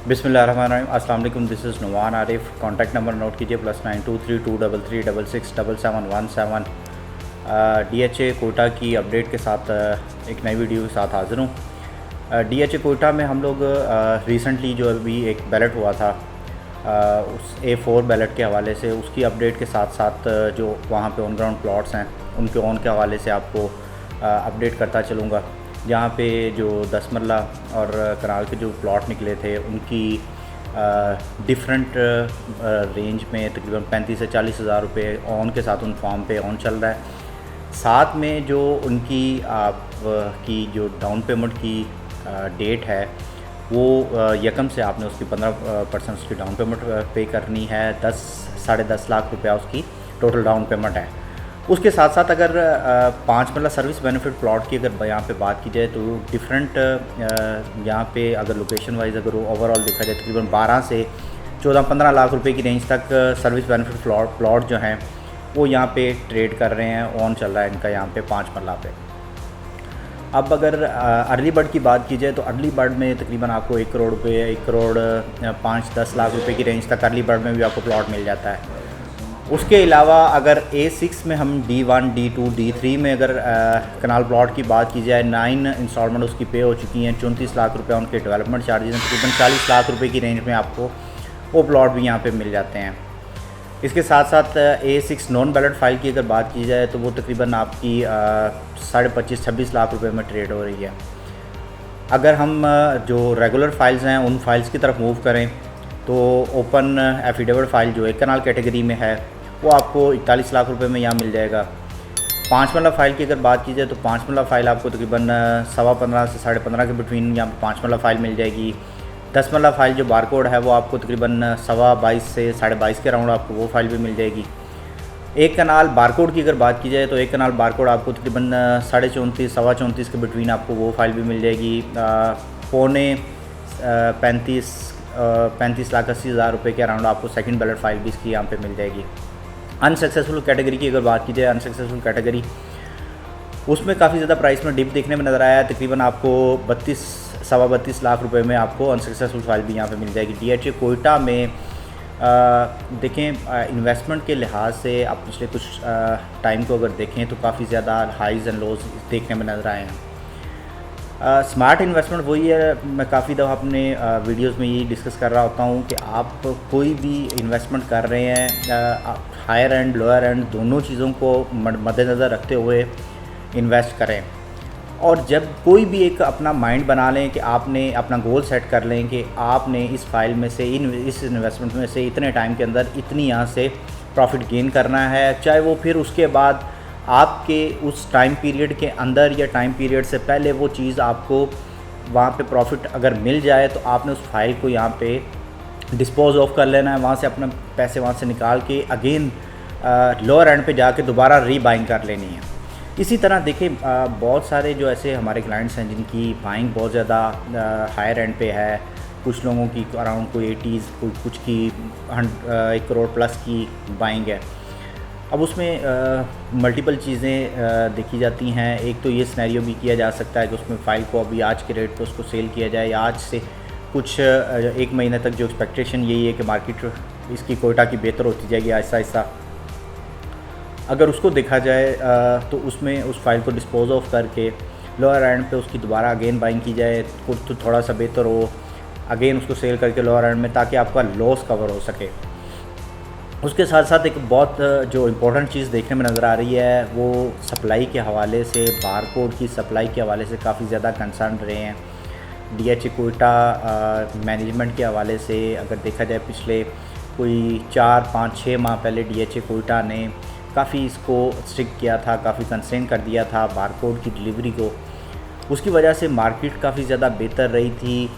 बिस्मिल्लाहिर्रहमानिर्रहीम। अस्सलाम वालेकुम। This is Numan Arif. Contact number note कीजिए +923233667717। DHA कोटा की अपडेट के साथ एक नई वीडियो के साथ हाज़िर हूँ। DHA कोटा में हम लोग रिसेंटली जो अभी एक बैलेट हुआ था उस A4 बैलेट के हवाले से उसकी अपडेट के साथ साथ जो वहाँ पे ऑन ग्राउंड प्लॉट्स हैं उनके ऑन के हवाले से आपको अपडेट करता चलूँगा। जहाँ पे जो 10 मरला और कनाल के जो प्लॉट निकले थे उनकी डिफरेंट रेंज में तकरीबन 35 से 40 हज़ार रुपये ऑन के साथ उन फॉर्म पे ऑन चल रहा है। साथ में जो उनकी की जो डाउन पेमेंट की डेट है वो यकम से आपने उसकी 15% उसकी डाउन पेमेंट पे करनी है। 10-10.5 लाख रुपया उसकी टोटल डाउन पेमेंट है। उसके साथ साथ अगर 5 मरला सर्विस बेनिफिट प्लॉट की अगर यहाँ पे बात की जाए तो डिफरेंट यहाँ पे अगर लोकेशन वाइज अगर ओवरऑल देखा जाए तकरीबन 12 से 14-15 लाख रुपए की रेंज तक सर्विस बेनिफिट प्लॉट जो हैं वो यहाँ पे ट्रेड कर रहे हैं। ऑन चल रहा है इनका यहाँ पे 5 मरला पे। अब अगर अर्ली बर्ड की बात की जाए तो अर्ली बर्ड में तकरीबन आपको 1 करोड़ रुपये 1 करोड़ 5-10 लाख रुपए की रेंज तक अर्ली बर्ड में भी आपको प्लॉट मिल जाता है। उसके अलावा अगर A6 में हम D1, D2, D3 में अगर कनाल प्लॉट की बात की जाए 9 इंस्टॉलमेंट उसकी पे हो चुकी हैं। 34 लाख रुपए उनके डेवलपमेंट चार्जेस हैं। तकरीबन 40 लाख रुपए की रेंज में आपको वो प्लॉट भी यहाँ पे मिल जाते हैं। इसके साथ साथ A6 नॉन बैलेट फाइल की अगर बात की जाए तो वो तकरीबन आपकी 25-26 लाख रुपए में ट्रेड हो रही है। अगर हम जो रेगुलर फाइल्स हैं उन फाइल्स की तरफ मूव करें तो ओपन एफिडेविट फाइल जो एक कनाल कैटेगरी में है वो आपको 41 लाख रुपए में यहाँ मिल जाएगा। 5 मरला फाइल की अगर बात की जाए तो 5 मरला फाइल आपको तकरीबन 15.25 से 15.5 के बिटवीन यहाँ पर 5 मरला फाइल मिल जाएगी। 10 मरला फाइल जो बारकोड है वो आपको तकरीबन 22.25 से 22.5 के राउंड आपको वो फाइल भी मिल जाएगी। एक कनाल बारकोड की अगर बात की जाए तो एक कनाल बारकोड आपको तकरीबन 34.5 34 के बिटवीन आपको वो फाइल भी मिल जाएगी। 35 लाख 80 हज़ार रुपये के अराउंड आपको सेकंड बैलेट फाइल भी इसकी यहाँ पे मिल जाएगी। अनसक्सेसफुल कैटेगरी की अगर बात की जाए अनसक्सेसफुल कैटेगरी उसमें काफ़ी ज़्यादा प्राइस में डिप देखने में नज़र आया। तकरीबन आपको 32-32.25 लाख रुपए में आपको अनसक्सेसफुल फाइल भी यहाँ पे मिल जाएगी। DHA कोयटा में देखें इन्वेस्टमेंट के लिहाज से आप पिछले कुछ टाइम को अगर देखें तो काफ़ी ज़्यादा हाइज़ एंड लोज देखने में नज़र आए हैं। स्मार्ट इन्वेस्टमेंट वही है, मैं काफ़ी दफ़ा अपने वीडियोस में यही डिस्कस कर रहा होता हूँ कि आप कोई भी इन्वेस्टमेंट कर रहे हैं हायर एंड लोअर एंड दोनों चीज़ों को मद्देनज़र रखते हुए इन्वेस्ट करें। और जब कोई भी एक अपना माइंड बना लें कि आपने अपना गोल सेट कर लें कि आपने इस फाइल में से इस इन्वेस्टमेंट में से इतने टाइम के अंदर इतनी यहाँ से प्रॉफिट गेन करना है, चाहे वो फिर उसके बाद आपके उस टाइम पीरियड के अंदर या टाइम पीरियड से पहले वो चीज़ आपको वहाँ पे प्रॉफिट अगर मिल जाए तो आपने उस फाइल को यहाँ पे डिस्पोज ऑफ कर लेना है। वहाँ से अपने पैसे वहाँ से निकाल के अगेन लोअर एंड पे जाके दोबारा रीबाइंग कर लेनी है। इसी तरह देखिए बहुत सारे जो ऐसे हमारे क्लाइंट्स हैं जिनकी बाइंग बहुत ज़्यादा हायर एंड पे है। कुछ लोगों की अराउंड कोई 80s कुछ की 1 करोड़ प्लस की बाइंग है। अब उसमें मल्टीपल चीज़ें देखी जाती हैं। एक तो ये सिनेरियो भी किया जा सकता है कि उसमें फ़ाइल को अभी आज के रेट पे उसको सेल किया जाए या आज से कुछ 1 महीने तक जो एक्सपेक्टेशन यही है कि मार्केट इसकी कोयटा की बेहतर होती जाएगी आहिस्ता आहिस्ता। अगर उसको देखा जाए तो उसमें उस फाइल को डिस्पोज ऑफ करके लोअर एंड पे उसकी दोबारा अगेन बाइंग की जाए तो थोड़ा सा बेहतर हो, अगेन उसको सेल करके लोअर एंड में, ताकि आपका लॉस कवर हो सके। उसके साथ साथ एक बहुत जो इम्पोर्टेंट चीज़ देखने में नज़र आ रही है वो सप्लाई के हवाले से, बारकोड की सप्लाई के हवाले से काफ़ी ज़्यादा कंसर्न रहे हैं। DHA कोयटा मैनेजमेंट के हवाले से अगर देखा जाए पिछले कोई 4-5-6 माह पहले DHA कोयटा ने काफ़ी इसको स्ट्रिक्ट किया था, काफ़ी कंस्ट्रेन कर दिया था बारकोड की डिलीवरी को। उसकी वजह से मार्केट काफ़ी ज़्यादा बेहतर रही थी।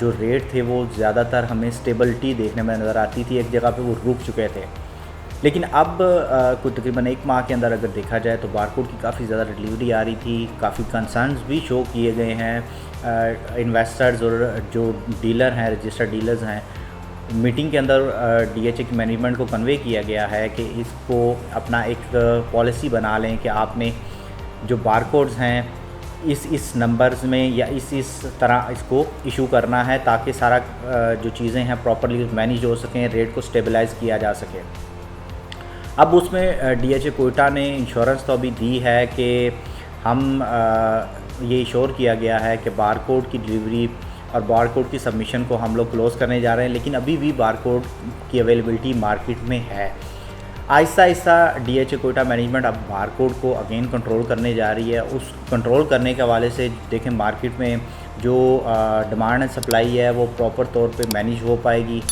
जो रेट थे वो ज़्यादातर हमें स्टेबिलिटी देखने में नज़र आती थी, एक जगह पे वो रुक चुके थे। लेकिन अब कोई तकरीबन 1 माह के अंदर अगर देखा जाए तो बारकोड की काफ़ी ज़्यादा डिलीवरी आ रही थी। काफ़ी कंसर्न्स भी शो किए गए हैं इन्वेस्टर्स और जो डीलर हैं, रजिस्टर्ड डीलर्स हैं। मीटिंग के अंदर DHA की मैनेजमेंट को कन्वे किया गया है कि इसको अपना एक पॉलिसी बना लें कि आपने जो बारकोड्स हैं इस नंबर्स में या इस तरह इसको इशू करना है, ताकि सारा जो चीज़ें हैं प्रॉपरली मैनेज हो सकें, रेट को स्टेबलाइज़ किया जा सके। अब उसमें DHA कोयटा ने इंश्योरेंस तो अभी दी है कि हम ये इंश्योर किया गया है कि बारकोड की डिलीवरी और बारकोड की सबमिशन को हम लोग क्लोज़ करने जा रहे हैं, लेकिन अभी भी बारकोड की अवेलेबिलिटी मार्केट में है। आहिस्ता आहिस्ता DHA कोयटा मैनेजमेंट अब बारकोड को अगेन कंट्रोल करने जा रही है। उस कंट्रोल करने के हवाले से देखें मार्केट में जो डिमांड एंड सप्लाई है वो प्रॉपर तौर पे मैनेज हो पाएगी,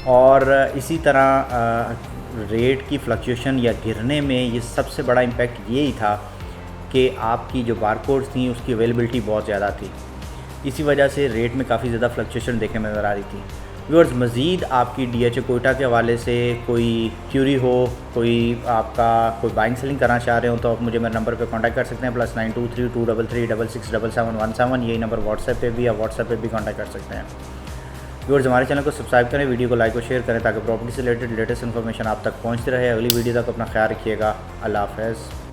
और इसी तरह रेट की फ्लक्चुएशन या गिरने में ये सबसे बड़ा इम्पैक्ट यही था कि आपकी जो बारकोड्स थी उसकी अवेलेबिलिटी बहुत ज़्यादा थी, इसी वजह से रेट में काफ़ी ज़्यादा फ्लक्चुएशन देखने में नज़र आ रही थी। व्यूअर्स, मज़ीद आपकी DHA कोयटा के हवाले से कोई क्यूरी हो, कोई आपका कोई बाइंग सेलिंग करना चाह रहे हो, तो आप मुझे मेरे नंबर पे कांटेक्ट कर सकते हैं, +923 233 667717। यही नंबर व्हाट्सएप पे भी या व्हाट्सएप पे भी कांटेक्ट कर सकते हैं। व्यूअर्स, हमारे चैनल को सब्सक्राइब करें, वीडियो को लाइक और शेयर करें, ताकि प्रॉपर्टी से रिलेटेड लेटेस्ट इन्फॉर्मेशन आप तक पहुँचती रहे। अगली वीडियो तक अपना ख्याल रखिएगा। अल्लाह हाफ़िज़।